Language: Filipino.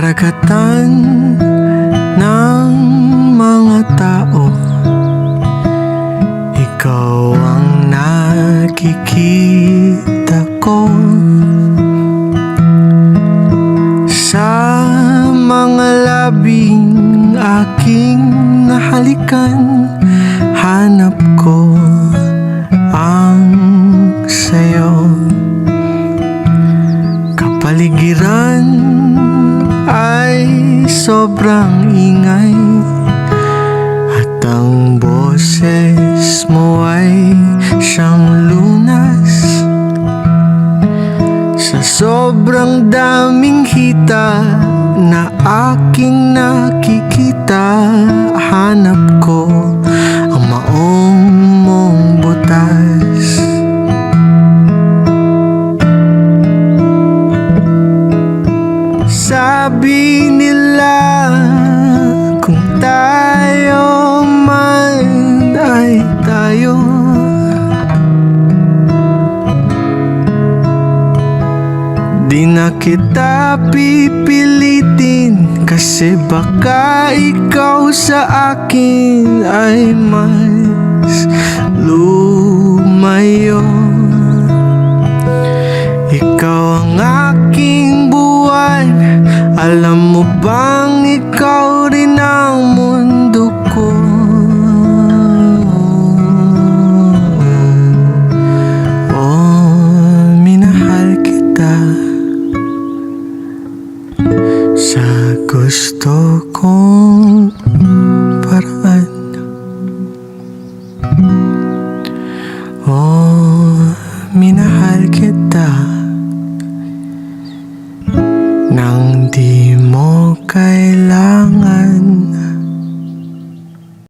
karagatan ng mga tao. Ikaw ang nakikita ko sa mga labing aking nahalikan. Hanap ko ang sayo. Kapaligiran ay sobrang ingay, at ang boses mo ay siyang lunas. Sa sobrang daming hita na aking nakikita, hanap ko ang maong mong butas. Sabi nila kung tayo man ay tayo, di na kita pipilitin, kasi baka ikaw sa akin ay mas lumayo. Ikaw ang aking buwan, alam mo bang ikaw rin ang mundo ko? Oh, minahal kita sa gusto kong paraan. Oh, minahal kita nang di mo kailangan.